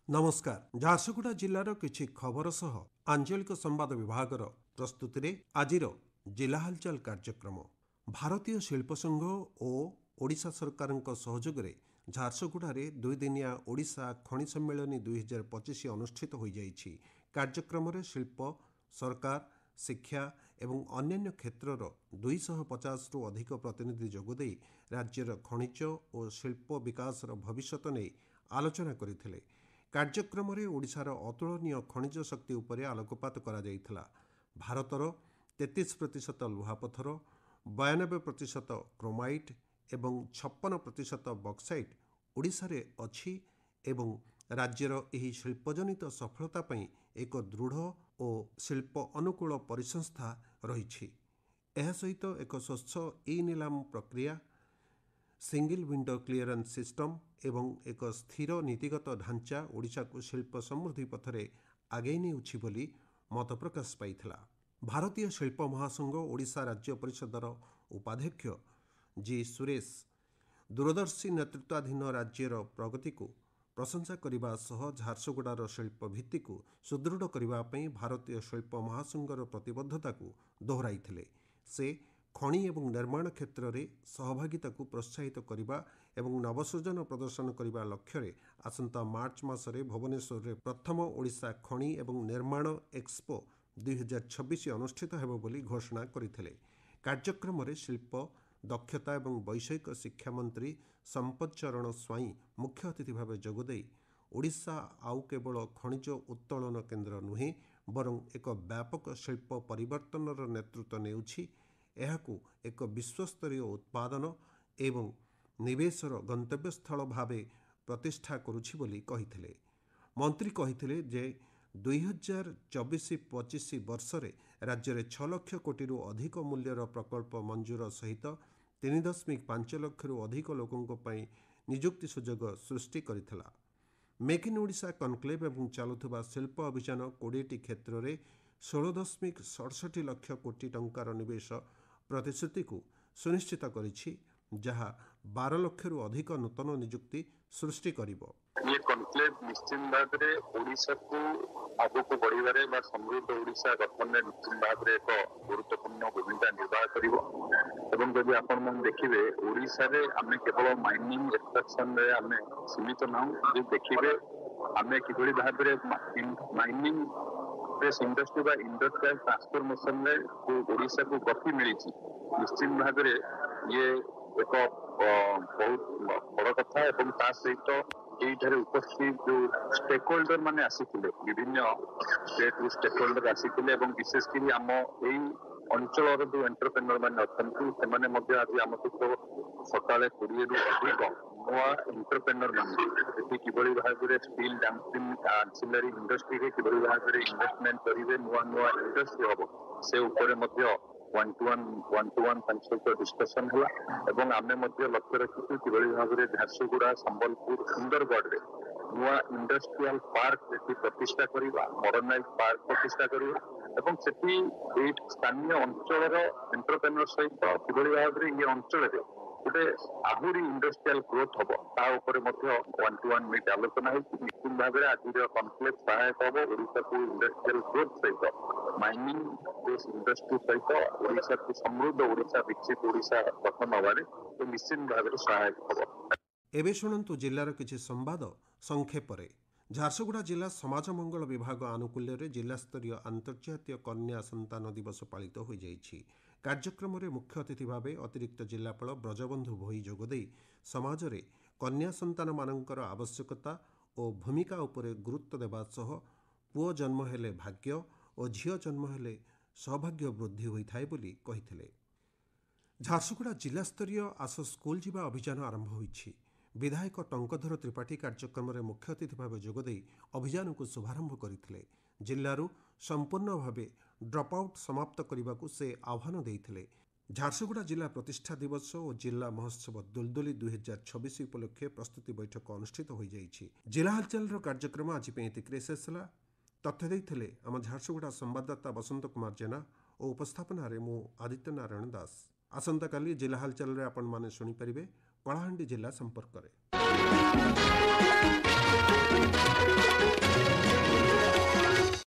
नमस्कार झारसुगुड़ा जिलार किछि खबर सह आंचलिक संवाद विभागर प्रस्तुति आजिर जिला हालचाल कार्यक्रम भारतीय शिल्प संघ और ओडिशा सरकार सहयोग में झारसुगुड़े दुईदिनिया ओडिशा खनि सम्मेलन 2025 अनुष्ठित हो जाइछि। कार्यक्रम में शिल्प सरकार शिक्षा एवं अन्य क्षेत्रर 250 रु अधिक प्रतिनिधि जोगदे राज्यर खनिज और शिल्प विकासर भविष्यत नहीं आलोचना करथिले। कार्यक्रम में ओडिशार अतुलनीय खनिज शक्ति उपरे आलोकपात करा जायथिला। भारतर 33% लुहापथर 92% क्रोमाइट एवं 56% बक्साइट ओडिशा रे अछि एवं राज्यर एही शिल्पजनित सफलता पई एक दृढ़ और शिल्प अनुकूल परिसंस्था रही। यह सहित एक स्वच्छ ई नीलाम प्रक्रिया सिंगल विंडो क्लीयरेंस सिस्टम एवं एक स्थिर नीतिगत ढांचा ओडिशा को शिल्प समृद्धि पथरे आगे नेउछि बोली मत प्रकाश पाइथिला। भारतीय शिल्प महासंघ ओडिशा राज्य परिषदर उपाध्यक्ष जी सुरेश दूरदर्शी नेतृत्वाधीन राज्यर प्रगति को प्रशंसा करने सह झारसुगुड़ार शिल्प भित्ति को सुदृढ़ करने भारतीय शिल्प महासंघर प्रतिबद्धता को दोहराइथिले। से खनि एवं निर्माण क्षेत्र में सहभागिता को प्रोत्साहित करने एवं नवसृजन प्रदर्शन करने लक्ष्य आसंता मार्च मासरे भुवनेश्वर में प्रथम ओडिशा खनि एवं निर्माण एक्सपो 2026 अनुष्ठित हेबो बोली घोषणा करथिले। कार्यक्रम में शिल्प दक्षता एवं वैषयिक शिक्षा मंत्री संपत चरण स्वाई मुख्य अतिथि भाव जोगदे ओडिशा आउ केवल खनिज उत्तोलन केन्द्र नुहे बरं एक व्यापक शिल्प परिवर्तनर नेतृत्व नेउछि, एहाकू एक विश्वस्तरीय उत्पादन एवं निवेशर गंतव्यस्थल भावे प्रतिष्ठा करुछि बोली कहिथिले। मंत्री कहिथिले जे 2024-25 वर्ष रे राज्य में 6 लाख कोटी रु अधिक मूल्यर प्रकल्प मंजूर सहित 3.5 लाख रु अधिक लोकों पई नियुक्ति सुजोग सृष्टि करिथिला। मेक इन ओडिशा कनक्लेव एवं चालुथिबा शिल्प अभियान 20टी क्षेत्र में 16.67 लाख कोटी टंकार निवेश प्रतिश्रुति को सुनिश्चित करिछि, जहाँ 12 लाख रु अधिक नूतन नियुक्ति सृष्टि करिबो। ये कॉन्क्लेव निश्चित भाव में ओडिशा को आगे को बढ़िबारे बा समृद्ध ओडिशा गठन में निश्चित भाव में एक गुरुत्वपूर्ण भूमिका निर्वाह करिवो। एवं जदि आपण मन देखिबे ओडिशा रे आमे केवल माइनिंग एक्सट्रैक्शन रे आमे सीमित नाहु, जे देखिबे आमे किभଳି भाव में माइनिंग प्रेस इंडस्ट्री बा इंडस्ट्रियल ट्रांसफॉर्मेशन रे ओडिशा को गति मिली। निश्चित भाव में ये एक बहुत बड़ कथा एवं ता सहित एठारे उपस्थित जो स्टेक होल्डर माने आसीथिले विभिन्न स्टेट रू स्टेक होल्डर आसीथिले एवं विशेषकर आम एई अंचल जो एंटरप्रेन्योर माने अछंती सेमाने मध्ये आज आम सहित सकाळे 20 रु अधिक नुआ एंटरप्रेन्योर माने एति किभଳି भाव में स्टील डाउनस्ट्रीम आंसिलरी इंडस्ट्री रे किभଳି भाव में इन्वेस्टमेंट करिवे नुआ नुआ इंडस्ट्री हबो से ऊपर मध्ये वन टू वन सहित डिस्कसन है एवं आमे मध्य लक्ष्य रखिଛୁ किभଳି भाव में झारसुगुड़ा संबलपुर सुंदरगढ़ रे नुआ इंडस्ट्रियल पार्क जेती प्रतिष्ठा करिबा मॉडर्नाइज पार्क प्रतिष्ठा करिबा एवं सेठी ए स्थानीय अंचलर एंटरप्रेन्योर सहित किभଳି भाव में ये अंचल रे गोटे आहुरी इंडस्ट्रियल ग्रोथ हम ता ऊपर वन टू वन मीट आलोचना होती। निश्चित भाव में आज कनक्लेव सहायक हम ओडिशा को इंडस्ट्रियल ग्रोथ सहित माइनिंग बेस इंडस्ट्री सहित ओडिशा को समृद्ध ओडिशा विकसित ओडिशा गठन हबारे तो निश्चित भाव में सहायक हम। एबे शुणन्तु जिल्लार किछि संवाद संक्षेपरे। झारसुगुड़ा जिला समाज मंगल विभाग आनुकूल्य रे जिला स्तरीय अंतर्जातीय कन्या संतान दिवस पालित हो जाइछि। कार्यक्रम में मुख्य अतिथि भाव अतिरिक्त जिलापाल ब्रजबंधु भोई जोगदे समाज रे कन्या संतान मानकर आवश्यकता और भूमिका उपरे गुरुत्व देवा सह पुओ जन्म हेले भाग्य और झियो जन्म हेले सौभाग्य वृद्धि होइथाय बोली कहिथिले। झारसुगुड़ा जिला स्तरीय आस स्कूल जीवा अभियान आरंभ होइछि। विधायक टंकधर त्रिपाठी कार्यक्रम में मुख्य अतिथि भाव जोगदे अभियान को शुभारंभ करथिले। जिल्लारू संपूर्ण भावे ड्रप आउट समाप्त करने को से आह्वान देइथिले। झारसुगुड़ा जिला प्रतिष्ठा दिवस और जिला महोत्सव दुलदुली 2026 उपलक्षे प्रस्तुति बैठक अनुष्ठित हो जाइछि। जिला हालचाल कार्यक्रम आज एतिकरे शेष होला। तथ्य देइथिले आम झारसुगुड़ा संवाददाता बसंत कुमार जेना और उपस्थापन मु आदित्य नारायण दास। आसंता काली जिला हालचाल आपण माने सुनी परिबे कलाहांडी जिला संपर्क में।